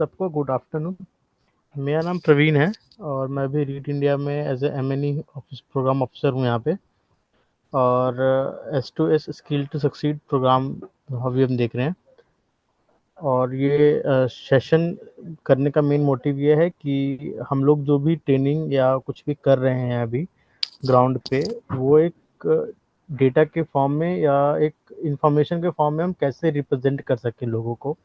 सबको good afternoon. मेरा नाम प्रवीण है और मैं भी रीट इंडिया में as a M office program officer हूँ यहाँ पे। और S to S skill to succeed program अभी हम देख रहे हैं। और ये सेशन करने का मेन मोटिव ये है कि हम लोग जो भी ट्रेनिंग या कुछ भी कर रहे हैं अभी ग्राउंड पे, वो एक डेटा के फॉर्म में या एक इंफॉर्मेशन के फॉर्म में हम कैसे रिप्रेजेंट कर सकें लोगों को।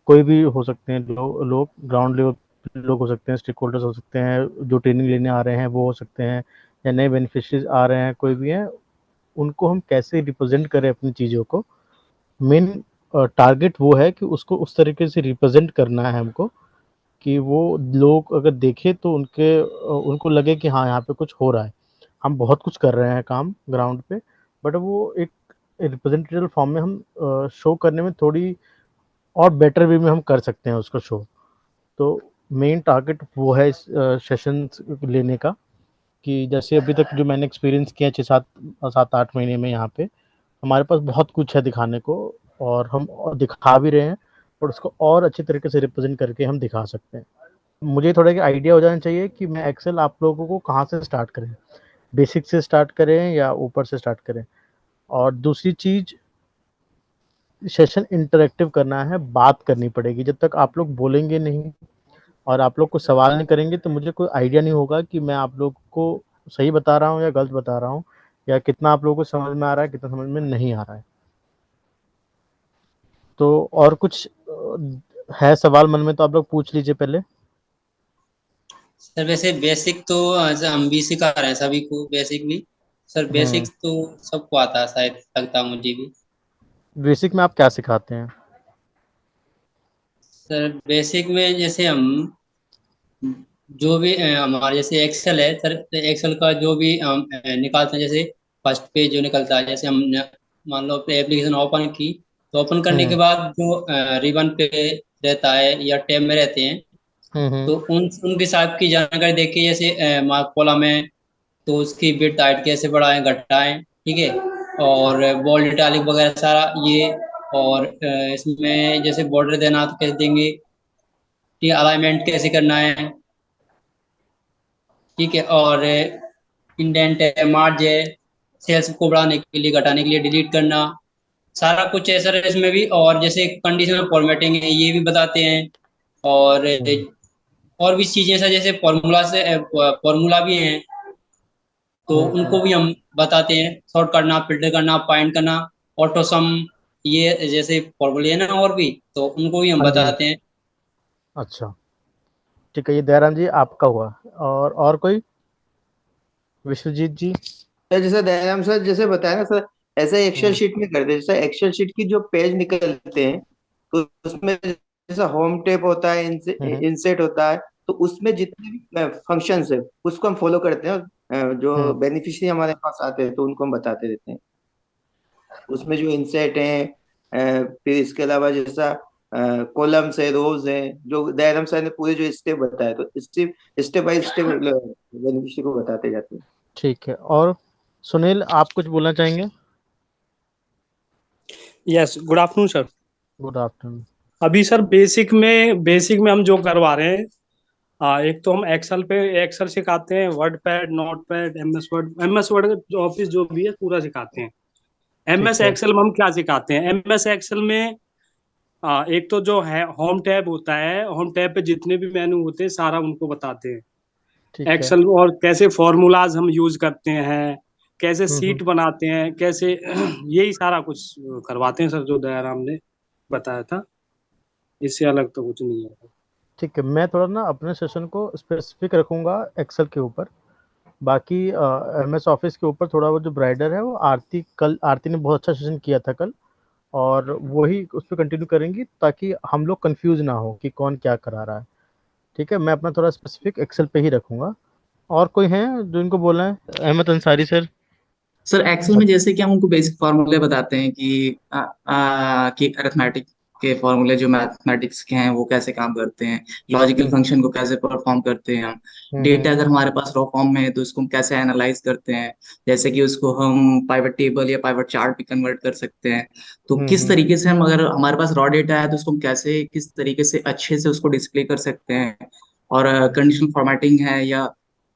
कोई भी हो सकते हैं, लोग ग्राउंड लेवल पे लोग हो सकते हैं, स्टेक होल्डर्स हो सकते हैं, जो ट्रेनिंग लेने आ रहे हैं वो हो सकते हैं, या नए बेनिफिशरीज आ रहे हैं, कोई भी हैं। उनको हम कैसे रिप्रेजेंट करें अपनी चीज़ों को। मेन टारगेट वो है कि उसको उस तरीके से रिप्रेजेंट करना है हमको कि वो लोग अगर देखें तो उनको लगे कि हाँ, यहाँ पे कुछ हो रहा है। हम बहुत कुछ कर रहे हैं काम ग्राउंड पे, बट वो एक रिप्रेजेंटेटिव फॉर्म में हम शो करने में थोड़ी और बेटर वे में हम कर सकते हैं उसको शो। तो मेन टारगेट वो है इस सेशन लेने का, कि जैसे अभी तक जो मैंने एक्सपीरियंस किया 6 7 8 महीने में यहाँ पे, हमारे पास बहुत कुछ है दिखाने को। और हम और दिखा भी रहे हैं, और उसको और अच्छी तरीके से रिप्रेजेंट करके हम दिखा सकते हैं। मुझे थोड़ा आइडिया हो जाना चाहिए कि मैं एक्सेल आप लोगों को कहाँ से स्टार्ट करें, बेसिक से स्टार्ट करें या ऊपर से स्टार्ट करें। और दूसरी चीज़, सेशन इंटरेक्टिव करना है, बात करनी पड़ेगी। जब तक आप लोग बोलेंगे नहीं और आप लोग कुछ सवाल नहीं करेंगे तो मुझे कोई आइडिया नहीं होगा कि मैं आप लोग को सही बता रहा हूँ या गलत बता रहा हूँ, या कितना आप लोगों को समझ में आ रहा है, कितना समझ में नहीं आ रहा है। तो और कुछ है सवाल मन में तो आप लोग पूछ लीजिए पहले। सर वैसे बेसिक तो हम भी सिखा रहे हैं सभी को बेसिक भी। सर हम्म। बेसिक तो सबको आता है शायद, लगता मुझे भी। बेसिक में आप क्या सिखाते हैं? सर बेसिक में जैसे हम जो भी हमारे जैसे एक्सेल है सर, एक्सेल का जो भी हम निकालते हैं, जैसे फर्स्ट पेज जो निकलता है, जैसे हमने मान लो अपनी एप्लीकेशन ओपन की, तो ओपन करने के हम्म। बाद जो रिबन पे रहता है या टैब में रहते हैं, हम्म। तो उनके हिसाब की जानकारी देखिए। जैसे मार्क कॉलम है, तो उसकी बिट हाइट कैसे बढ़ाएं घटाएं, ठीक है। और बोल्ड इटालिक वगैरह सारा ये। और इसमें जैसे बॉर्डर देना तो कैसे देंगे, ठीक है, अलाइनमेंट कैसे करना है, ठीक है। और इंडेंट है, मार्ज है, सेल्स को बढ़ाने के लिए घटाने के लिए डिलीट करना, सारा कुछ है सर इसमें भी। और जैसे कंडीशनल फॉर्मेटिंग है ये भी बताते हैं। और हम्म। और भी चीजें सर, जैसे फॉर्मूला से फॉर्मूला भी हैं, तो हम्म। उनको भी हम बताते हैं। सॉर्ट करना, फिल्टर करना, फाइंड करना, ऑटो सम, ये जैसे फॉर्मूले हैं ना, और भी तो उनको भी हम हाँ जी। बताते हैं। अच्छा, ठीक है, ये दयाराम जी आपका हुआ। और कोई? विश्वजीत जी? सर जैसे दयाराम सर जैसे बताया ना सर, ऐसे एक्सेल हम्म। शीट में करते हैं। जैसे एक्सेल शीट की जो पेज निकलते हैं, तो उसमें जैसा होम टैब होता है, हम्म। इंसेट होता है, तो उसमें जितने भी फंक्शंस है उसको हम फॉलो करते हैं। जो हम्म। बेनिफिशियरी हमारे पास आते हैं तो उनको हम बताते रहते हैं। उसमें जो इंसेट है, फिर इसके अलावा जैसा कॉलम्स है, रोज है, जो दयाराम सर ने पूरे जो स्टेप बताया, तो step step by step beneficiary को बताते जाते हैं। ठीक है। और सुनील, आप कुछ बोलना चाहेंगे? Yes, good afternoon sir. Good afternoon. अभी सर बेसिक में हम जो करवा रहे हैं, एक तो हम एक्सेल पे एक्सेल सिखाते हैं, word pad, note pad, M S word office जो भी है पूरा सिखाते हैं। एम एस ठीक है। एक्सेल में हम क्या सिखाते हैं, एम एस एक्सेल में एक तो जो है होम टैब होता है, होम टैब पे जितने भी मेनू होते हैं सारा उनको बताते हैं। ठीक है। एक्सेल और कैसे फॉर्मूलाज हम यूज करते हैं, कैसे हम्म। सीट बनाते हैं, कैसे यही सारा कुछ करवाते हैं सर, जो दयाराम ने बताया था। इससे अलग तो कुछ नहीं है। ठीक है, मैं थोड़ा ना अपने सेशन को स्पेसिफिक रखूंगा एक्सेल के ऊपर। बाकी एम एस ऑफिस के ऊपर थोड़ा, वो जो ब्राइडर है वो आरती, कल आरती ने बहुत अच्छा सेशन किया था कल, और वही उस पर कंटिन्यू करेंगी ताकि हम लोग कंफ्यूज ना हो कि कौन क्या करा रहा है। ठीक है, मैं अपना थोड़ा स्पेसिफिक एक्सेल पे ही रखूंगा। और कोई है जो इनको बोलना है? Ahmad Ansari sir. Sir Excel में जैसे कि हम उनको बेसिक फार्मूले बताते हैं कि कि अरिथमेटिक के फॉर्मूले जो मैथमेटिक्स के हैं वो कैसे काम करते हैं, लॉजिकल फंक्शन को कैसे परफॉर्म करते हैं हम, डेटा अगर हमारे पास रॉ फॉर्म में है तो उसको हम कैसे एनालाइज करते हैं, जैसे कि उसको हम पाइवट टेबल या पाइवट चार्ट भी कन्वर्ट कर सकते हैं। तो किस तरीके से हम, अगर हमारे पास रॉ डेटा है तो उसको हम कैसे किस तरीके से अच्छे से उसको डिस्प्ले कर सकते हैं, और कंडीशनल फॉर्मेटिंग है या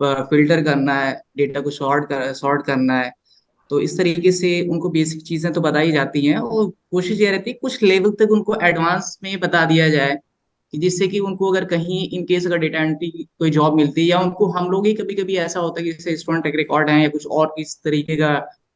फिल्टर करना है, डेटा को सॉर्ट करना है। तो इस तरीके से उनको बेसिक चीजें तो बताई जाती हैं, और कोशिश ये रहती है कुछ लेवल तक उनको एडवांस में बता दिया जाए, कि जिससे कि उनको अगर कहीं इन केस अगर डेटा एंट्री की कोई जॉब मिलती है, या उनको हम लोग ही कभी कभी ऐसा होता है कि जैसे स्टूडेंट एक रिकॉर्ड है या कुछ और इस तरीके का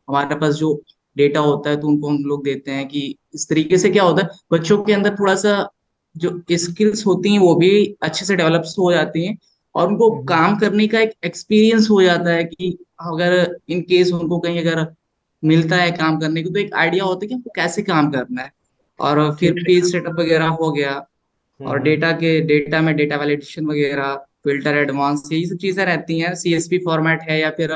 हमारे पास जो डेटा होता है, तो उनको हम लोग देते हैं कि इस तरीके से क्या होता है, बच्चों के अंदर थोड़ा सा जो स्किल्स होती हैं वो भी अच्छे से डेवलप हो जाती हैं, और उनको काम करने का एक एक्सपीरियंस हो जाता है कि अगर इन केस उनको कहीं अगर मिलता है काम करने को, तो एक आइडिया होता है कि हमको कैसे काम करना है। और फिर ठीक है। पेज सेटअप वगैरह हो गया, और डेटा में डेटा वैलिडेशन वगैरह, फिल्टर एडवांस, यही सब चीजें रहती हैं। सीएसवी फॉर्मेट है, या फिर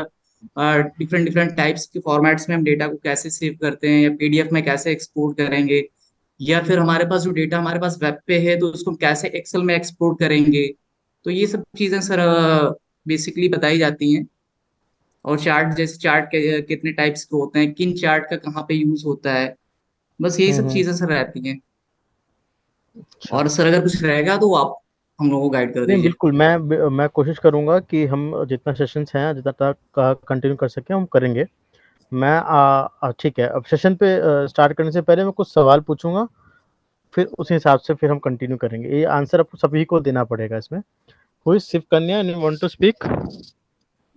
डिफरेंट डिफरेंट टाइप्स के फॉर्मेट्स में हम डेटा को कैसे सेव करते हैं, या पीडीएफ में कैसे एक्सपोर्ट करेंगे, या फिर हमारे पास जो डेटा हमारे पास वेब पे है तो उसको हम कैसे एक्सेल में एक्सपोर्ट करेंगे। तो ये सब चीजें सर बेसिकली बताई जाती हैं। और चार्ट, जैसे चार्ट के कितने टाइप्स के होते हैं, किन चार्ट का कहाँ पे यूज होता है, बस यही सब चीजें सर रहती हैं। अच्छा। और सर अगर कुछ रहेगा तो आप हम लोगों को गाइड कर नहीं, दीजिए। बिल्कुल, मैं कोशिश करूँगा कि हम जितना सेशंस हैं, जितना तक कंटिन्यू कर सकें, हम करेंगे। ठीक है, अब सेशन पे स्टार्ट करने से पहले मैं कुछ सवाल पूछूँगा, फिर उस हिसाब से फिर हम कंटिन्यू करेंगे। ये आंसर आपको सभी को देना पड़ेगा इसमें। Who is Shiv Kanya, any want to speak?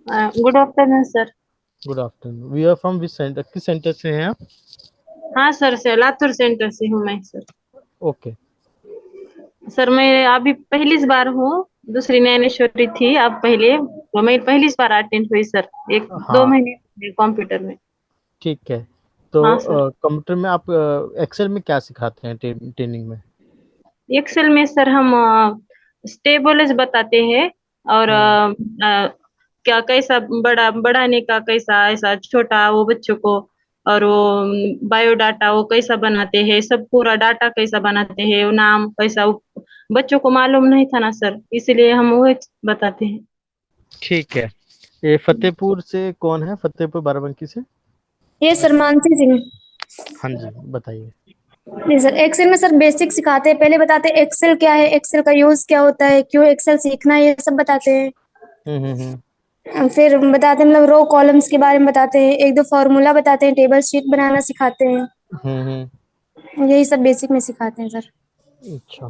Good afternoon sir. Good afternoon. We are from which center? किस सेंटर से हैं आप? हाँ सर, से लातूर सेंटर से हूँ मैं सर। ओके। सर मैं अभी पहली बार हूँ, दूसरी नैनेश्वरी थी अब पहले, तो मैं पहली बार अटेंड हुई सर, एक दो हाँ, महीने कंप्यूटर में। ठीक है। तो हाँ सर। कंप्यूटर में आप एक्सेल में क्या सिखाते हैं ट्रेनिंग में? एक्सेल में सर हम स्टेबल्स बताते हैं, और हुँ, क्या कैसा बड़ा बढ़ाने का, कैसा ऐसा छोटा वो बच्चों को, और वो बायोडाटा वो कैसा बनाते हैं, सब पूरा डाटा कैसा बनाते हैं, वो नाम कैसा बच्चों को मालूम नहीं था ना सर, इसलिए हम वो बताते हैं। ठीक है। ये फ़तेहपुर से कौन है? फ़तेहपुर बाराबंकी से? ये सर मानसी सिंह। हाँ जी, बताइए। जी सर, एक्सेल में सर बेसिक सिखाते हैं, पहले बताते हैं एक्सेल क्या है, एक्सेल का यूज क्या होता है, क्यों एक्सेल सीखना है, ये सब बताते हैं। हुँ। फिर बताते हैं मतलब रो कॉलम्स के बारे में बताते हैं, एक दो फॉर्मूला बताते हैं, टेबल शीट बनाना सिखाते हैं। हुँ। यही सब बेसिक में सिखाते हैं सर। अच्छा।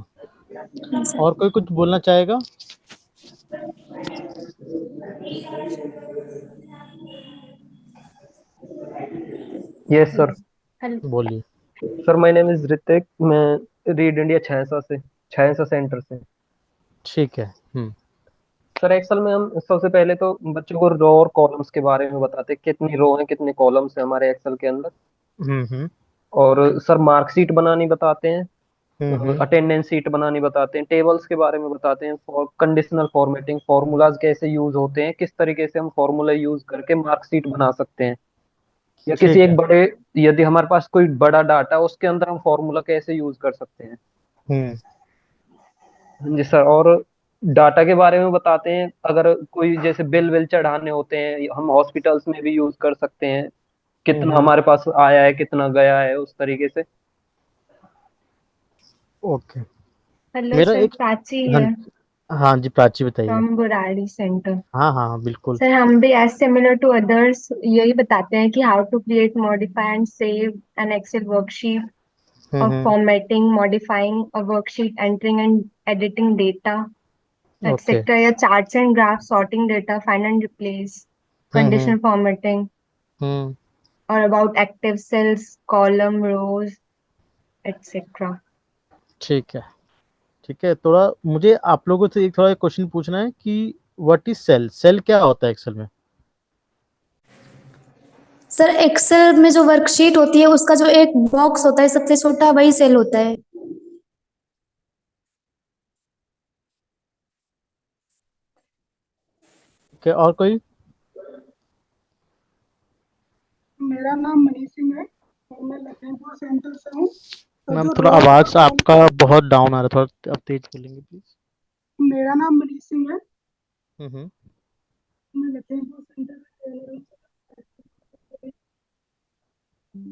हाँ सर। और कोई कुछ बोलना चाहेगा? Yes sir. हेलो। बोलिए। Sir my name is Hrithik, मैं रीड इंडिया छायासा सेंटर से। ठीक है। हुँ। सर एक्सेल में हम सबसे पहले तो बच्चों को रो और कॉलम्स के बारे में बताते हैं, कितनी रो हैं कितने कॉलम्स हैं हमारे एक्सेल के अंदर। हुँ। और सर मार्कशीट बनानी बताते हैं, हुँ। अटेंडेंस शीट बनानी बताते हैं, टेबल्स के बारे में बताते हैं, फॉर कंडीशनल फॉर्मेटिंग, फार्मूलाज कैसे यूज होते हैं, किस तरीके से हम फार्मूला यूज करके मार्कशीट बना सकते हैं, या किसी ठीक एक है। बड़े, यदि हमारे पास कोई बड़ा डाटा उसके अंदर हम फॉर्मूला कैसे यूज कर सकते हैं। हुँ। जी सर। और डाटा के बारे में बताते हैं, अगर कोई जैसे बिल विल चढ़ाने होते हैं हम हॉस्पिटल्स में भी यूज कर सकते हैं, कितना हुँ। हमारे पास आया है कितना गया है उस तरीके से। ओके। हेलो मेरा सर, एक प्राची हाँ, है हाँ जी, प्राची बताइए। From Burari centre. हाँ, बिल्कुल। सर हम भी एज सिमिलर टू अदर्स यही बताते हैं कि how to create, modify and save an Excel worksheet, और हुँ। Formatting, modifying a worksheet, entering and editing data okay. Etcetera, या charts and graph, sorting data, find and replace, हुँ। Conditional formatting, हुँ। और about active cells, column, rows, etcetera. ठीक है। ठीक है, थोड़ा मुझे आप लोगों से एक थोड़ा क्वेश्चन पूछना है कि व्हाट इज़ सेल? सेल क्या होता है एक्सेल में? सर एक्सेल में जो वर्कशीट होती है उसका जो एक बॉक्स होता है सबसे छोटा, वही सेल होता है। ओके, और कोई? मेरा नाम मनीष सिंह है और मैं लखीमपुर सेंटर से हूँ। मैम जो थोड़ा रोज और आवाज कॉलम। आपका बहुत डाउन आ रहा है, थोड़ा आप तेज बोलेंगे प्लीज। मेरा नाम मनीष सिंह है। हम्म। मैं लखीमपुर सेंटर में टेलरिंग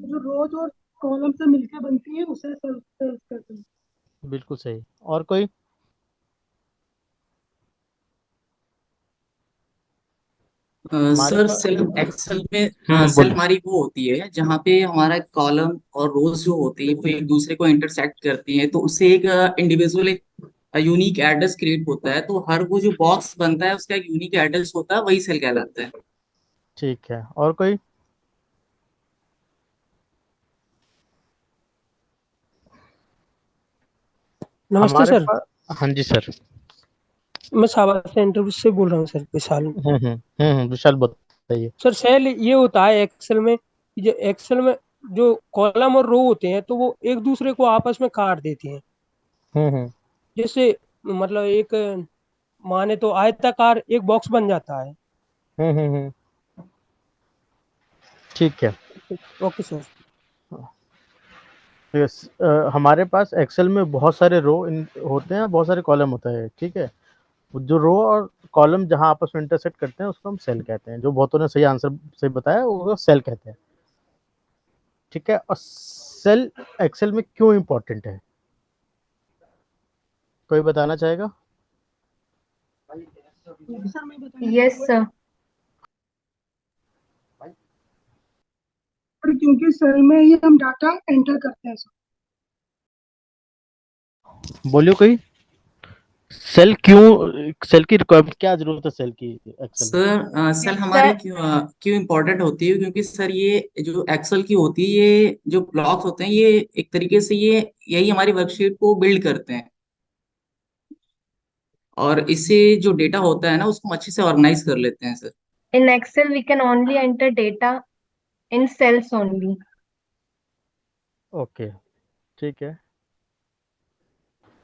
जो रोज और कॉलम से मिलकर बनती है उसे सेल्स करते हैं। बिल्कुल सही। और कोई? हमारे सर पास सेल एक्सेल में सेल बोलिए। हमारी वो होती है जहाँ पे हमारा कॉलम और रोज जो होती है वो एक दूसरे को इंटरसेक्ट करती हैं, तो उससे एक इंडिविजुअल एक यूनिक एड्रेस क्रिएट होता है। तो हर वो जो बॉक्स बनता है उसका एक यूनिक एड्रेस होता है, वही सेल कहलाता है। ठीक है, और कोई? नमस्ते हमारे सर। पास, हाँ जी सर। मैं सावा सेंटर से बोल रहा हूँ सर, विशाल। विशाल बताइए। सर सेल ये होता है एक्सेल में कि जो एक्सेल में जो कॉलम और रो होते हैं तो वो एक दूसरे को आपस में काट देते हैं। हम्म। जैसे मतलब एक माने तो आयताकार एक बॉक्स बन जाता है। हम्म। ठीक है। Okay sir. यस, हमारे पास एक्सेल में बहुत सारे रो होते हैं, बहुत सारे कॉलम होता है, ठीक है। जो रो और कॉलम जहां आपस में इंटरसेक्ट करते हैं उसको हम सेल कहते हैं। जो बहुतों ने सही आंसर सही बताया वो सेल कहते हैं, ठीक है। और सेल एक्सेल में क्यों इंपॉर्टेंट है, कोई बताना चाहेगा? सर मैं बताना यस चाहूंगा सर। क्योंकि सेल में ही हम डाटा एंटर करते हैं सर। बोलियो कोई। सेल क्यों, सेल की रिक्वायरमेंट, क्या जरूरत है सेल की एक्सेल में? सर सेल हमारी सर क्यों इम्पोर्टेंट होती है, क्योंकि सर ये जो एक्सेल की होती है, ये जो ब्लॉक्स होते हैं, ये एक तरीके से ये यही हमारी वर्कशीट को बिल्ड करते हैं। और इससे जो डेटा होता है ना उसको हम अच्छे से ऑर्गेनाइज कर लेते हैं sir. In Excel we can only enter data in cells only. Okay, ठीक है।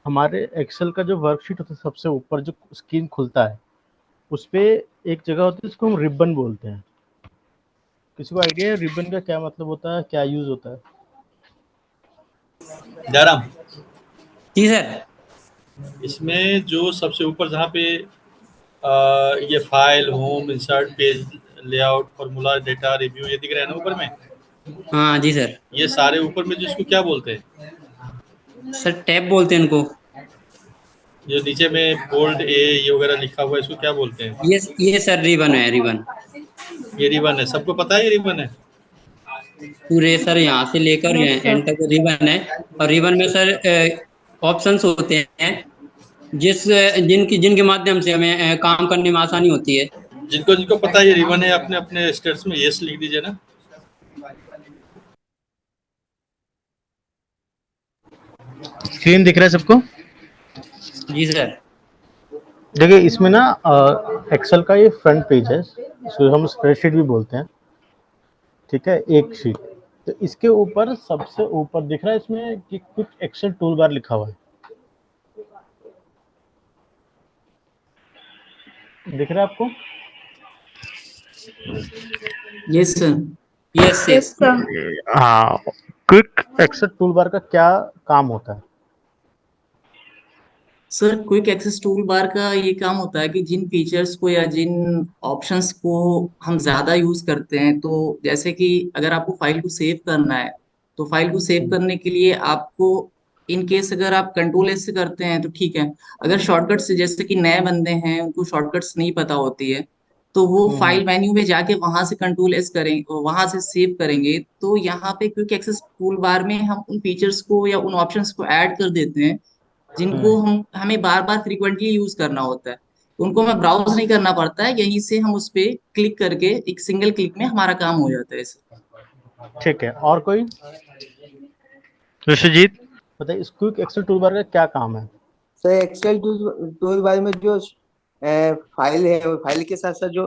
हमारे एक्सेल का जो वर्कशीट होता है सबसे ऊपर जो स्क्रीन खुलता है उस पे एक जगह होती है जिसको हम रिबन बोलते हैं। किसी को आइडिया है रिबन का क्या मतलब होता है, क्या यूज होता है? जयराम, जी सर। इसमें जो सबसे ऊपर जहाँ पे ये file, home, insert, page layout, formula, data, review, ये दिख रहा है ना ऊपर में, हाँ जी सर। ये सारे ऊपर में जिसको क्या बोलते हैं? सर टैब बोलते हैं इनको। जो नीचे में बोल्ड ए ये वगैरह लिखा हुआ है इसको क्या बोलते हैं? ये सर रिबन है, रिबन। ये रिबन है, सबको पता है ये रिबन है। पूरे सर यहाँ से लेकर यस सर। एंड तक रिबन है। और रिबन में सर ऑप्शंस होते हैं जिनके माध्यम से हमें काम करने में आसानी होती है। जिनको जिनको पता है ये रिबन है अपने अपने स्टेट्स में यस लिख दीजिए ना। स्क्रीन दिख रहा है सबको? जी सर। देखिए इसमें ना एक्सेल का ये फ्रंट पेज है, इसको हम स्प्रेडशीट भी बोलते हैं, ठीक है, एक शीट। तो इसके ऊपर सबसे ऊपर दिख रहा है इसमें कि क्विक एक्सेल टूल बार लिखा हुआ है, दिख रहा है आपको? Yes sir. Yes yes yes. Sir. हाँ, क्विक एक्सेल टूल बार का क्या काम होता है? Sir quick access tool bar का ये काम होता है कि जिन फीचर्स को या जिन ऑप्शंस को हम ज्यादा यूज करते हैं, तो जैसे कि अगर आपको फाइल को सेव करना है, तो फाइल को सेव करने के लिए आपको इन केस अगर आप कंट्रोल एस से करते हैं तो ठीक है। अगर शॉर्टकट से, जैसे कि नए बंदे हैं उनको शॉर्टकट्स नहीं पता होती है, तो वो फाइल मेन्यू में जाके वहां से कंट्रोल एस करें, वहां से सेव करेंगे, तो यहाँ पे क्विक एक्सेस टूल बार में हम उन फीचर्स को या उन ऑप्शंस को ऐड कर देते हैं जिनको हमें बार बार फ्रिक्वेंटली यूज करना होता है। उनको हमें ब्राउज नहीं करना पड़ता है, यहीं से हम उस पे क्लिक करके एक सिंगल क्लिक में हमारा काम हो जाता है सर। ठीक है, और कोई? ऋषिजीत बताइए, इस क्विक एक्सेल टूल बार का क्या काम है? सर एक्सेल टूल बार में जो फाइल है, वो फाइल के साथ साथ जो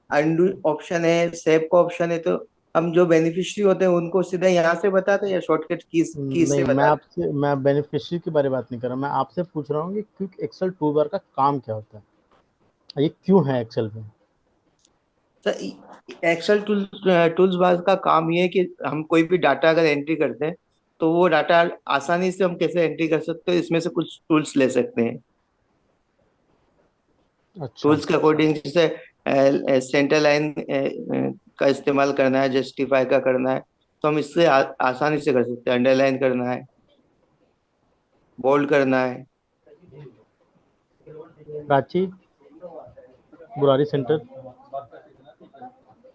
अंडू ऑप्शन है, सेव का ऑप्शन है, तो हम जो बेनिफिशियरी होते हैं उनको सीधा यहाँ से बताते हैं या शॉर्टकट की से नहीं, बताते हैं? मैं बेनिफिशियरी के बारे में बात नहीं कर रहा, मैं आपसे पूछ रहा हूँ कि क्विक एक्सेल टूल बार का काम क्या होता है, ये क्यों है एक्सेल में? सर एक्सेल टूल्स बार का काम ये है कि हम कोई भी डाटा अगर एंट्री करते हैं तो वो डाटा आसानी से हम कैसे एंट्री कर सकते हैं, इसमें से कुछ टूल्स ले सकते हैं। अच्छा टूल्स के अकॉर्डिंग जैसे सेंटर लाइन का इस्तेमाल करना है, जस्टिफाई का करना है, तो हम इससे आसानी से कर सकते हैं। अंडरलाइन करना है, बोल्ड करना है। Prachi, Burari center.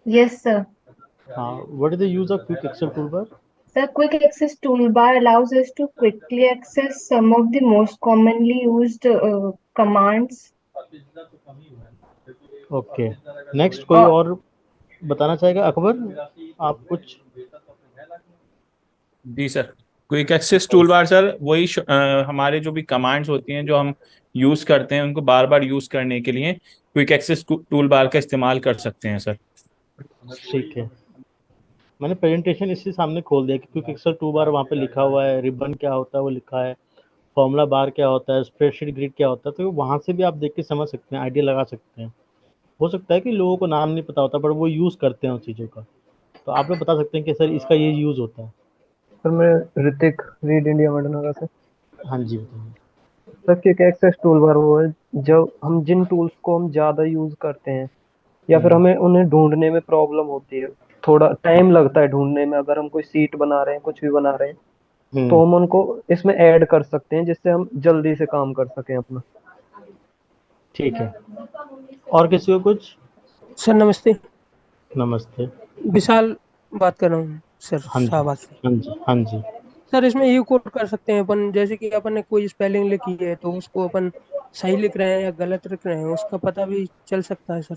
Yes, sir. हाँ, what is the use of quick Excel toolbar? The quick access toolbar allows us to quickly access some of the most commonly used commands. Okay, next कोई और और बताना चाहेगा? अकबर, आप कुछ? जी sir, quick access tool bar sir वही हमारे जो भी कमांड्स होती हैं जो हम यूज करते हैं उनको बार बार यूज करने के लिए क्विक एक्सेस टूल बार का इस्तेमाल कर सकते हैं सर। ठीक है, मैंने प्रेजेंटेशन इससे सामने खोल दिया कि क्विक एक्सेल टूलबार वहाँ पे लिखा हुआ है, रिबन क्या होता है वो लिखा है, फॉर्मूला बार क्या होता है, स्प्रेडशीट ग्रिड क्या होता है, तो वहाँ से भी आप देख के समझ सकते हैं, आइडिया लगा सकते हैं। हो सकता है कि लोगों को नाम नहीं पता होता पर वो यूज़ करते हैं उन चीज़ों का, तो आप लोग बता सकते हैं कि सर इसका ये यूज़ होता है। सर मैं ऋतिक, रीड इंडिया मंडनगर से। हाँ जी, बताइए। Sir quick access tool bar वो है जब हम जिन टूल्स को हम ज्यादा यूज करते हैं या फिर हमें उन्हें ढूंढने में प्रॉब्लम होती है, थोड़ा टाइम लगता है ढूंढने में, अगर हम कोई सीट बना रहे हैं, कुछ भी बना रहे हैं, तो हम उनको इसमें ऐड कर सकते हैं जिससे हम जल्दी से काम कर सकें अपना। ठीक है, और किसी को कुछ? सर नमस्ते। नमस्ते, विशाल बात कर रहा हूँ सर, हाँ जी, शाहबाद से। हाँ जी, हाँ जी। सर इसमें ये कोड कर सकते हैं अपन, जैसे कि अपन ने कोई स्पेलिंग लिखी है तो उसको अपन सही लिख रहे हैं या गलत लिख रहे हैं उसका पता भी चल सकता है सर।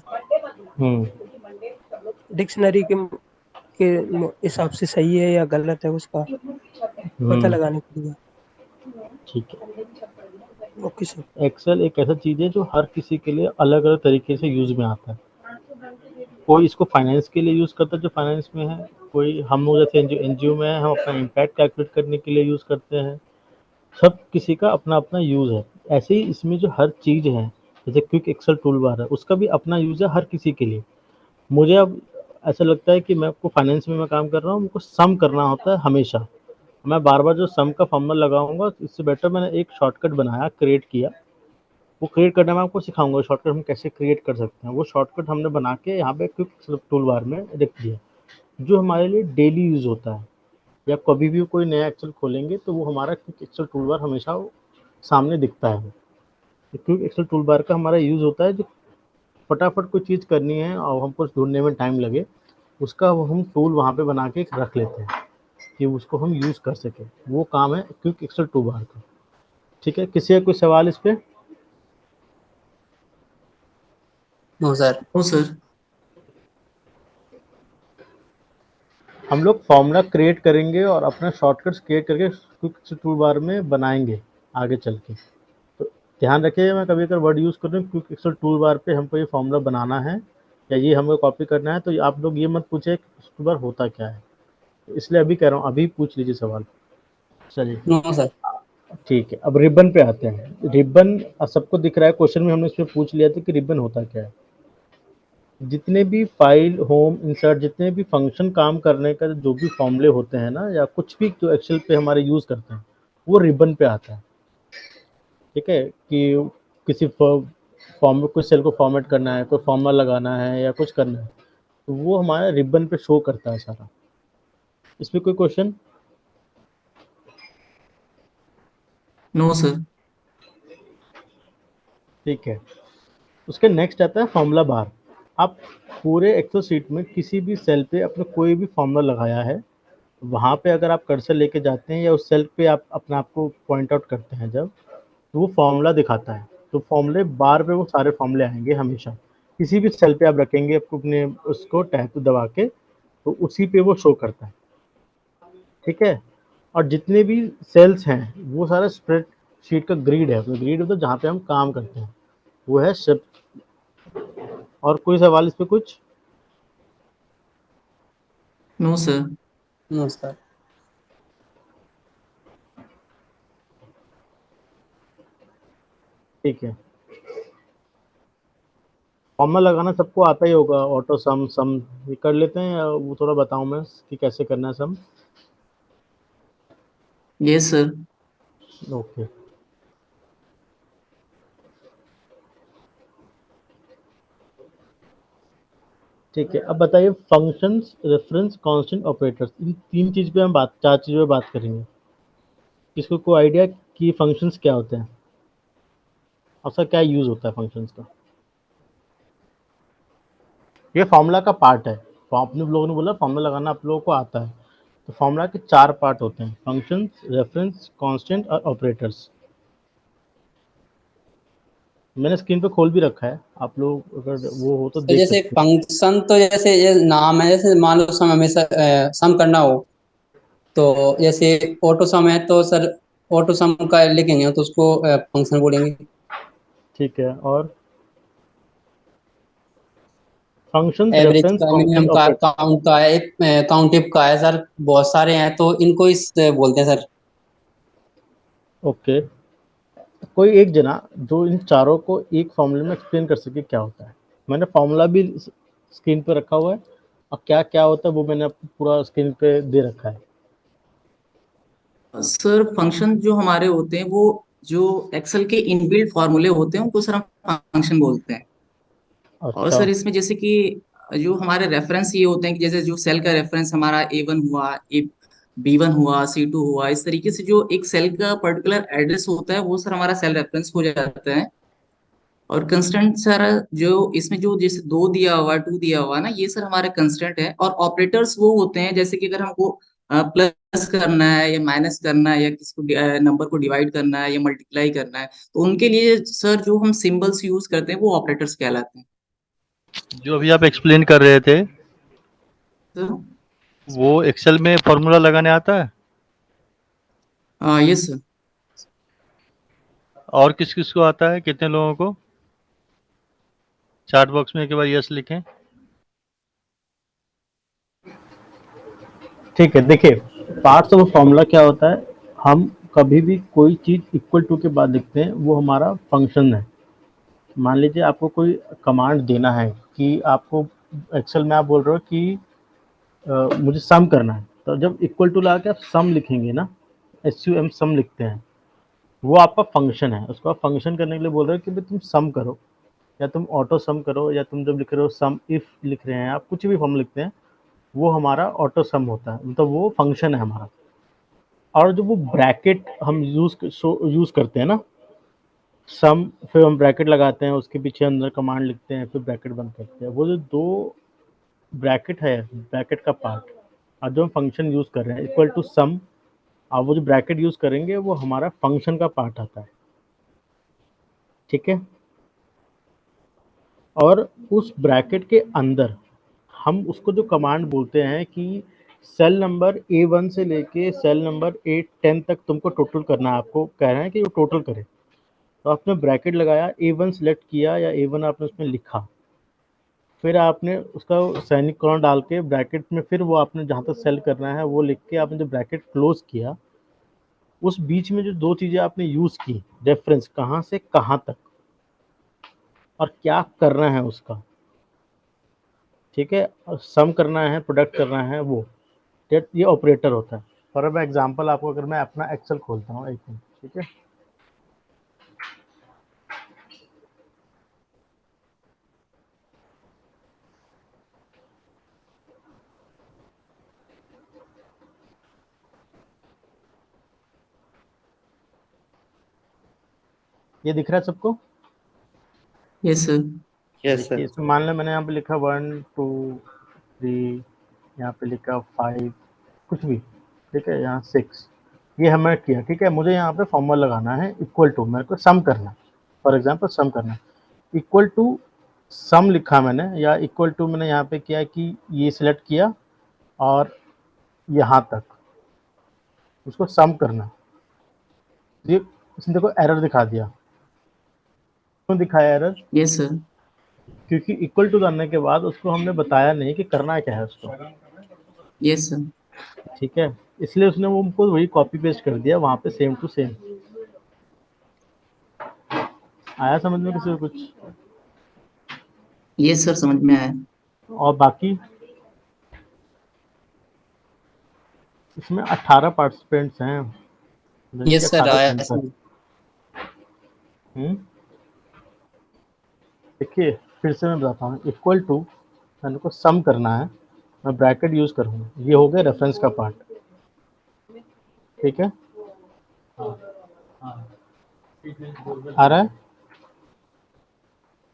डिक्शनरी के हिसाब से सही है या गलत है उसका पता लगाने के लिए। ठीक है। Okay sir. एक्सेल एक ऐसा चीज़ है जो हर किसी के लिए अलग अलग तरीके से यूज में आता है। कोई इसको फाइनेंस के लिए यूज़ करता है जो फाइनेंस में है, कोई हम लोग जैसे एनजीओ में है हम अपना इम्पैक्ट कैलकुलेट करने के लिए यूज़ करते हैं। सब किसी का अपना अपना यूज़ है। ऐसे ही इसमें जो हर चीज़ है, जैसे क्विक एक्सेल टूल बार है, उसका भी अपना यूज़ है हर किसी के लिए। मुझे अब ऐसा लगता है कि मैं आपको फाइनेंस में मैं काम कर रहा हूँ, मुझको सम करना होता है हमेशा। मैं बार बार जो सम का फॉर्मूला लगाऊंगा, इससे बेटर मैंने एक शॉर्टकट बनाया, क्रिएट किया। वो क्रिएट करना मैं आपको सिखाऊंगा, शॉर्टकट हम कैसे क्रिएट कर सकते हैं। वो शॉर्टकट हमने बना के यहाँ पे क्विक एक्सेल टूल बार में रख दिया, जो हमारे लिए डेली यूज़ होता है। या कभी भी कोई नया एक्सेल खोलेंगे तो वो हमारा क्विक एक्सेल टूल बार हमेशा वो सामने दिखता है। क्विक एक्सेल टूल बार का हमारा यूज़ होता है जो फटाफट कोई चीज़ करनी है और हमको ढूंढने में टाइम लगे, उसका वो हम टूल वहाँ पे बना के रख लेते हैं कि उसको हम यूज़ कर सकें। वो काम है क्विक एक्सेल टूल बार का। ठीक है, किसी का कोई सवाल इस पे? No sir. No sir. हम लोग फॉर्मूला क्रिएट करेंगे और अपना शॉर्टकट्स क्रिएट करके क्विक एक्सेल टूल बार में बनाएंगे आगे चल के। तो ध्यान रखिए, मैं कभी अगर वर्ड यूज़ कर रहा हूँ क्विक एक्सेल टूल बार पे हमको ये फॉर्मूला बनाना है या ये हमको कॉपी करना है, तो आप लोग ये मत पूछे कि टूल बार होता क्या है। इसलिए अभी कह रहा हूँ, अभी पूछ लीजिए सवाल। चलिए, नो सर। ठीक है, अब रिबन पे आते हैं। रिबन सबको दिख रहा है, क्वेश्चन में हमने इसमें पूछ लिया था कि रिबन होता क्या है। जितने भी फाइल, होम, इंसर्ट, जितने भी फंक्शन काम करने का जो भी फॉर्मूले होते हैं ना, या कुछ भी जो एक्सेल पे हमारे यूज़ करते हैं, वो रिबन पे आता है। ठीक है, कि किसी फॉर्म में कुछ सेल को फॉर्मेट करना है, कोई फॉर्मूला लगाना है या कुछ करना है, तो वो हमारा रिबन पे शो करता है सारा। इसमें कोई क्वेश्चन? No sir. ठीक है, उसके नेक्स्ट आता है फॉर्मूला बार। आप पूरे एक्सेल शीट में किसी भी सेल पे अपने कोई भी फॉर्मूला लगाया है, वहाँ पे अगर आप कर्सर लेके जाते हैं या उस सेल पे आप अपने आप को पॉइंट आउट करते हैं जब, तो वो फॉर्मूला दिखाता है। तो फॉर्मूले बार पे वो सारे फॉर्मूले आएंगे हमेशा। किसी भी सेल पे आप रखेंगे आपको अपने उसको टैब दबा के, तो उसी पे वो शो करता है। ठीक है, और जितने भी सेल्स हैं वो सारा स्प्रेड शीट का ग्रिड है। ग्रिड मतलब जहाँ पे हम काम करते हैं वो है सब। और कोई सवाल इस पे कुछ? No sir. No sir. ठीक है, फॉर्मूला लगाना सबको आता ही होगा, ऑटो सम, सम ये कर लेते हैं, या वो थोड़ा बताऊं मैं कि कैसे करना है सम? Yes sir. ओके, ठीक है। अब बताइए फंक्शंस, रेफरेंस, कांस्टेंट, ऑपरेटर्स, इन तीन चीज पे हम बात, चार चीजों पे बात करेंगे। किसको कोई आइडिया कि फंक्शंस क्या होते हैं और सर क्या यूज होता है फंक्शंस का? ये फॉर्मूला का पार्ट है। अपने लोगों ने बोला फॉर्मूला लगाना आप लोगों को आता है, तो फॉर्मूला के चार पार्ट होते हैं, फंक्शंस, रेफरेंस, कांस्टेंट और ऑपरेटर्स। मैंने स्क्रीन पे खोल भी रखा है, आप लोग अगर वो हो तो तो देख जैसे सकते हैं। फंक्शन तो जैसे ये नाम है, जैसे मान लो सम हमेशा सम करना हो, तो जैसे ऑटो सम है तो सर ऑटो सम का लिखेंगे तो उसको फंक्शन बोलेंगे। ठीक है, और फंक्शंस, एवरेज रेफरेंस, का, मिनिमम कांस्टेंट, का, ऑपरेटर। काउंट का है, काउंटिव का है सर, बहुत सारे हैं तो इनको इस बोलते हैं सर। ओके, कोई एक जना जो इन चारों को एक फॉर्मूले में एक्सप्लेन कर सके क्या होता है। मैंने फॉर्मूला भी स्क्रीन पे रखा हुआ है और क्या क्या होता है वो मैंने आपको पूरा स्क्रीन पे दे रखा है। सर फंक्शन जो हमारे होते हैं वो जो एक्सेल के इनबिल्ट फॉर्मूले होते हैं उनको सर हम फंक्शन बोलते हैं। और अच्छा। सर इसमें जैसे कि जो हमारे रेफरेंस ये होते हैं कि जैसे जो सेल का रेफरेंस हमारा A1 हुआ, B1 हुआ, C2 हुआ, इस तरीके से जो एक सेल का पर्टिकुलर एड्रेस होता है वो सर हमारा सेल रेफरेंस हो जाता है। और कंस्टेंट सर जो इसमें जो जैसे 2 दिया हुआ, 2 दिया हुआ ना, ये सर हमारा कंस्टेंट है। और ऑपरेटर्स वो होते हैं जैसे कि अगर हमको प्लस करना है या माइनस करना है या किसी को नंबर को डिवाइड करना है या मल्टीप्लाई करना है, तो उनके लिए सर जो हम सिंबल्स यूज करते हैं वो ऑपरेटर्स कहलाते हैं। जो अभी आप एक्सप्लेन कर रहे थे तो वो एक्सेल में फॉर्मूला लगाने आता है? Yes sir. और किस किस को आता है, कितने लोगों को? चार्ट बॉक्स में एक बार यस लिखें। ठीक है, देखिए पार्ट्स ऑफ फॉर्मूला क्या होता है। हम कभी भी कोई चीज इक्वल टू के बाद लिखते हैं, वो हमारा फंक्शन है। मान लीजिए आपको कोई कमांड देना है कि आपको एक्सेल में आप बोल रहे हो कि मुझे सम करना है, तो जब इक्वल टू लगा के आप सम लिखेंगे ना, SUM सम लिखते हैं, वो आपका फंक्शन है। उसको आप फंक्शन करने के लिए बोल रहे हो कि भाई तुम सम करो, या तुम ऑटो सम करो, या तुम जब लिख रहे हो सम इफ लिख रहे हैं, आप कुछ भी फॉर्म लिखते हैं, वो हमारा ऑटो सम होता है, मतलब वो फंक्शन है हमारा। और जो वो ब्रैकेट हम यूज करते हैं ना, सम, फिर हम ब्रैकेट लगाते हैं, उसके पीछे अंदर कमांड लिखते हैं, फिर ब्रैकेट बंद करते हैं, वो जो दो ब्रैकेट है, ब्रैकेट का पार्ट, और जो हम फंक्शन यूज कर रहे हैं इक्वल टू सम, आप वो जो ब्रैकेट यूज करेंगे वो हमारा फंक्शन का पार्ट आता है। ठीक है, और उस ब्रैकेट के अंदर हम उसको जो कमांड बोलते हैं कि सेल नंबर A1 से लेके सेल नंबर A10 तक तुमको टोटल करना है, आपको कह रहे हैं कि वो टोटल करे, तो आपने ब्रैकेट लगाया, A1 सेलेक्ट किया या A1 आपने उसमें लिखा, फिर आपने उसका सेमीकोलन डाल के ब्रैकेट में फिर वो आपने जहाँ तक सेल करना है वो लिख के आपने जो ब्रैकेट क्लोज किया, उस बीच में जो दो चीज़ें आपने यूज़ की, रेफरेंस कहाँ से कहाँ तक और क्या करना है उसका, ठीक है, और सम करना है, प्रोडक्ट करना है, वो ये ऑपरेटर होता है। फॉर अब एग्जांपल आपको अगर मैं अपना एक्सेल खोलता हूँ, एक मिनट, ठीक है, ये दिख रहा है सबको? Yes sir. यस देखिए सर। इसमें मान लें मैंने यहाँ पे लिखा 1 2 3, यहाँ पे लिखा 5, कुछ भी, ठीक है, यहाँ 6, ये हमें किया, ठीक है। मुझे यहाँ पे फॉर्मूला लगाना है इक्वल टू, मेरे को सम करना है, फॉर एग्जांपल सम करना है, इक्वल टू सम लिखा मैंने, या इक्वल टू मैंने यहाँ पे किया कि ये सिलेक्ट किया और यहाँ तक उसको सम करना। ये इसने देखो एरर दिखा दिया, क्यों दिखाया एरर? Yes sir. क्योंकि इक्वल टू करने के बाद उसको हमने बताया नहीं कि करना क्या है उसको। Yes sir. ठीक है, इसलिए उसने वो हमको वही कॉपी पेस्ट कर दिया वहां पे, सेम टू सेम। आया समझ में किसी को कुछ? यस सर, समझ में आया। और बाकी इसमें 18 पार्टिसिपेंट्स हैं, यस सर, आया समझ। देखिए फिर से मैं बताता हूँ, इक्वल टू मैंने को सम करना है, मैं ब्रैकेट यूज करूँगा। ये हो गया रेफरेंस का पार्ट, ठीक है, आ रहा है।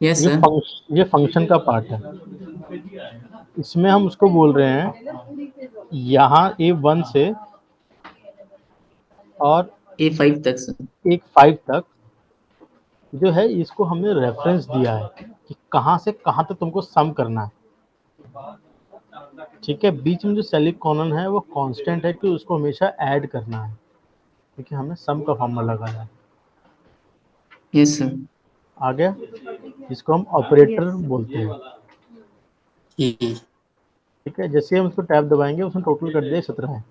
Yes sir. ये फंक्शन का पार्ट है, इसमें हम उसको बोल रहे हैं यहाँ A1 से और A5 तक सर। एक 5 तक जो है, इसको हमने रेफरेंस दिया है कि कहाँ से कहाँ तक तुमको सम करना है, ठीक है। बीच में जो सेमिकोलन है वो कांस्टेंट है कि उसको हमेशा ऐड करना है, क्योंकि हमने सम का फॉर्मूला लगाया है। Yes sir. आ गया, जिसको हम ऑपरेटर बोलते हैं, ठीक है। जैसे हम उसको टैब दबाएंगे उसमें टोटल कर दिया 17 है,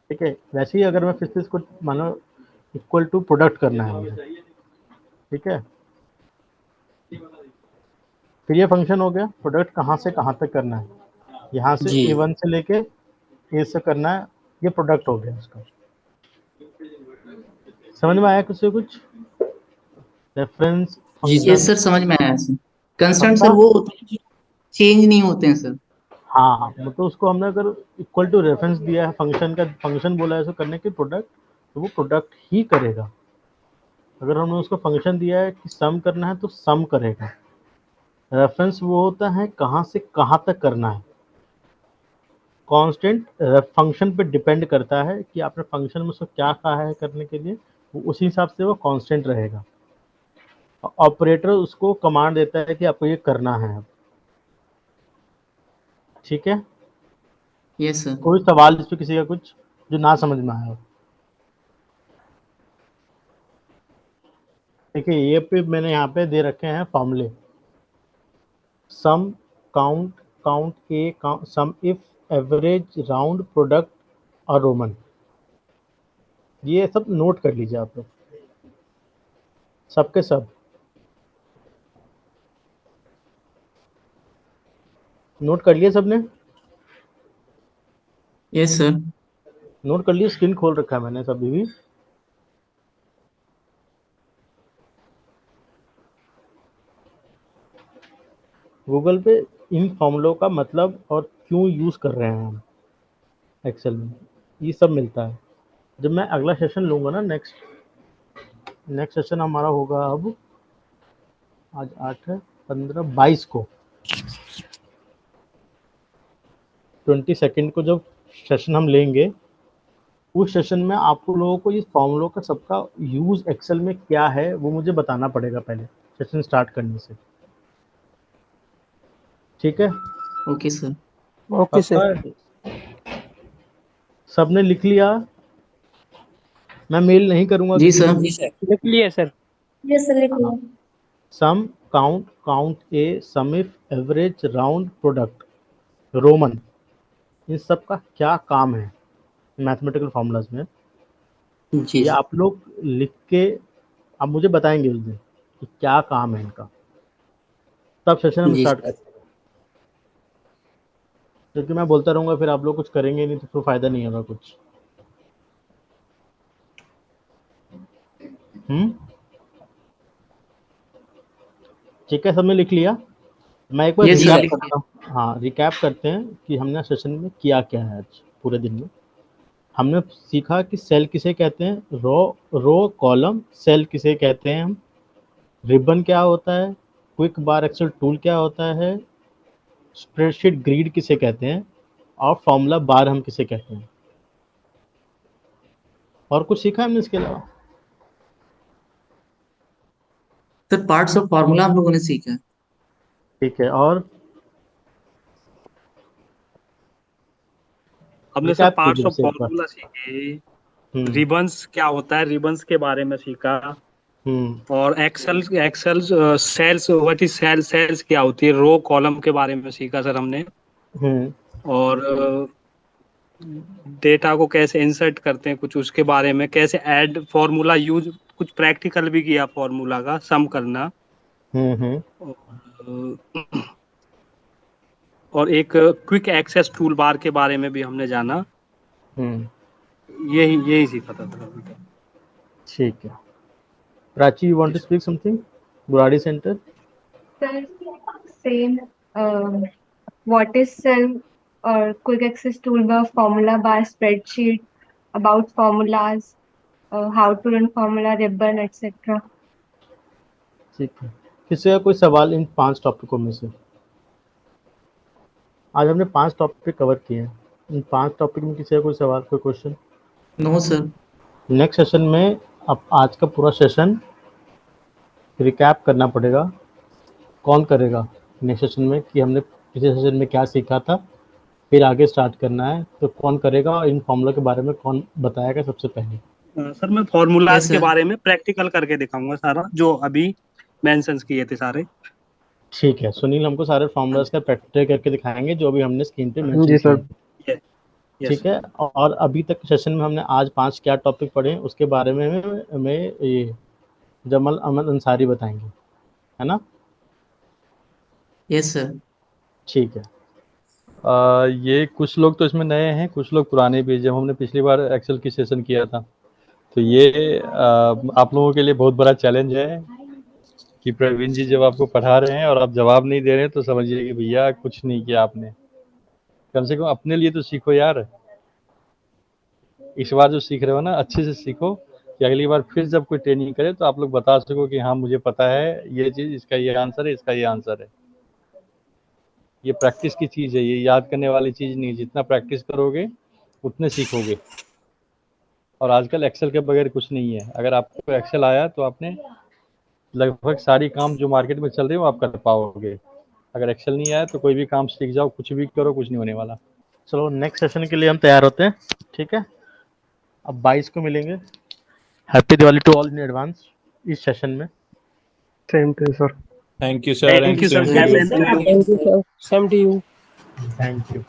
ठीक है। वैसे ही अगर मैं फिर से इसको मानो इक्वल टू प्रोडक्ट करना है मुझे, ठीक है, फिर ये फंक्शन हो गया। प्रोडक्ट कहाँ से कहाँ तक करना है, यहाँ से जी। A1 से लेके A से करना है, ये प्रोडक्ट हो गया इसका। समझ में आया कुछ रेफरेंस जी फंक्शन यस सर, समझ में आया सर। कंस्टेंट सबका? सर वो होते हैं जो चेंज नहीं होते हैं सर। हाँ, मतलब उसको हमने अगर इक्वल टू रेफरेंस दिया है, फंक्शन का फंक्शन बोला है इसको करने के प्रोडक्ट, तो वो प्रोडक्ट ही करेगा। अगर हमने उसको फंक्शन दिया है कि सम करना है तो सम करेगा। रेफरेंस वो होता है कहाँ से कहाँ तक करना है। कांस्टेंट फंक्शन पे डिपेंड करता है कि आपने फंक्शन में उसको क्या कहा है करने के लिए, वो उसी हिसाब से वो कांस्टेंट रहेगा। ऑपरेटर उसको कमांड देता है कि आपको ये करना है, ठीक है। Yes sir. कोई सवाल इस पे किसी का कुछ जो ना समझ में आया हो? देखिए ये पे मैंने यहाँ पे दे रखे हैं फॉर्मूले, sum, count, count A, sum if, average, round, product और रोमन। ये सब नोट कर लीजिए आप लोग, सबके सब नोट कर लिए सबने? Yes sir. नोट कर लिए? स्क्रीन खोल रखा है मैंने सभी भी। गूगल पे इन फॉर्मूलों का मतलब और क्यों यूज कर रहे हैं हम एक्सेल में, ये सब मिलता है। जब मैं अगला सेशन लूंगा ना, नेक्स्ट सेशन हमारा होगा अब, आज 8 है, 15, 22 को, 22 को जब सेशन हम लेंगे, उस सेशन में आप लोगों को इस फॉर्मूलों का सबका यूज एक्सेल में क्या है वो मुझे बताना पड़ेगा पहले सेशन स्टार्ट करने से, ठीक है। Okay sir. Okay sir. सबने लिख लिया? मैं मेल नहीं करूंगा जी किसी सर। को। जी सर। लिख लिया सर। यस सर, लिख लिया। Sum, count, count A, sum if, average, round, product, roman, इन सब का क्या काम है मैथमेटिकल फॉर्मूलाज में, जी ये आप लोग लिख के आप मुझे बताएंगे उस दिन कि क्या काम है इनका, तब सेशन हम जी स्टार्ट सर। करेंगे। क्योंकि मैं बोलता रहूंगा फिर आप लोग कुछ करेंगे नहीं तो फिर फायदा नहीं होगा कुछ। ठीक है, सबने लिख लिया? मैं एक बार यस सर, रिकैप लिख करता हूँ। हाँ, रिकैप करते हैं कि हमने सेशन में किया क्या है आज पूरे दिन में। हमने सीखा कि सेल किसे कहते हैं, रो कॉलम सेल किसे कहते हैं हम, रिबन क्या होता है, क्विक बार एक्सेल टूल क्या होता है, स्प्रेडशीट ग्रिड किसे कहते हैं, और फॉर्मूला बार हम किसे कहते हैं। और कुछ सीखा हमने इसके अलावा? सर पार्ट्स ऑफ फार्मूला हम लोगों ने सीखा है। ठीक है, और हमने सर रिकैप पार्ट्स कीजिए ऑफ इसे एक बार। फॉर्मूला सीखे, रिबन्स क्या होता है, रिबन्स के बारे में सीखा, और Excel Excel cells, what is cells क्या होती है, रो कॉलम के बारे में सीखा सर हमने। और डेटा को कैसे इंसर्ट करते हैं कुछ उसके बारे में, कैसे ऐड फॉर्मूला यूज, कुछ प्रैक्टिकल भी किया फॉर्मूला का सम करना। और एक क्विक एक्सेस टूल बार के बारे में भी हमने जाना। यही सीखा था सर अभी तक। ठीक है। Prachi, you want to speak something? Burari center. Sir, same. What is cell or quick access toolbar, formula bar, spreadsheet, about formulas, how to run formula, ribbon, etc. ठीक है। किसी का कोई सवाल इन 5 टॉपिकों में से? आज हमने 5 टॉपिक कवर किए हैं। इन 5 टॉपिक में किसी का कोई सवाल, कोई question? No sir. Next session में अब आज का पूरा सेशन रिकैप करना पड़ेगा। कौन करेगा नेक्स्ट सेशन में कि हमने पिछले सेशन में क्या सीखा था, फिर आगे स्टार्ट करना है, तो कौन करेगा और इन फॉर्मूला के बारे में कौन बताएगा सबसे पहले? सर मैं फॉर्मूलाज Yes, के sir. बारे में प्रैक्टिकल करके दिखाऊंगा सारा, जो अभी मेंशंस किए थे सारे। ठीक है, सुनील हमको सारे फॉर्मूलाज का प्रैक्टिकल करके दिखाएंगे जो भी हमने स्क्रीन पे मेंशन जी सर। किए। ठीक है। और अभी तक सेशन में हमने आज 5 क्या टॉपिक पढ़े उसके बारे में हमें ये जमल अहमद अंसारी बताएंगे, है ना? Yes sir. ठीक है। ये कुछ लोग तो इसमें नए हैं, कुछ लोग पुराने भी। जब हमने पिछली बार एक्सेल की सेशन किया था तो ये आप लोगों के लिए बहुत बड़ा चैलेंज है कि प्रवीण जी जब आपको पढ़ा रहे हैं और आप जवाब नहीं दे रहे हैं तो समझिए कि भैया कुछ नहीं किया आपने। कम से कम अपने लिए तो सीखो यार। इस बार जो सीख रहे हो ना, अच्छे से सीखो कि अगली बार फिर जब कोई ट्रेनिंग करे तो आप लोग बता सको कि हाँ मुझे पता है ये चीज़, इसका ये आंसर है, इसका ये आंसर है। ये प्रैक्टिस की चीज़ है, ये याद करने वाली चीज़ नहीं। जितना प्रैक्टिस करोगे उतने सीखोगे। और आजकल एक्सेल के बगैर कुछ नहीं है। अगर आपको एक्सेल आया तो आपने लगभग सारी काम जो मार्केट में चल रही है वो आप कर पाओगे। अगर एक्सेल नहीं आया तो कोई भी काम सीख जाओ, कुछ भी करो, कुछ नहीं होने वाला। चलो नेक्स्ट सेशन के लिए हम तैयार होते हैं। ठीक है, अब 22 को मिलेंगे। Happy Diwali to all in advance इस सेशन में। Same to sir. Thank you sir. Thank you sir. Thank you sir. Same to you. Thank you.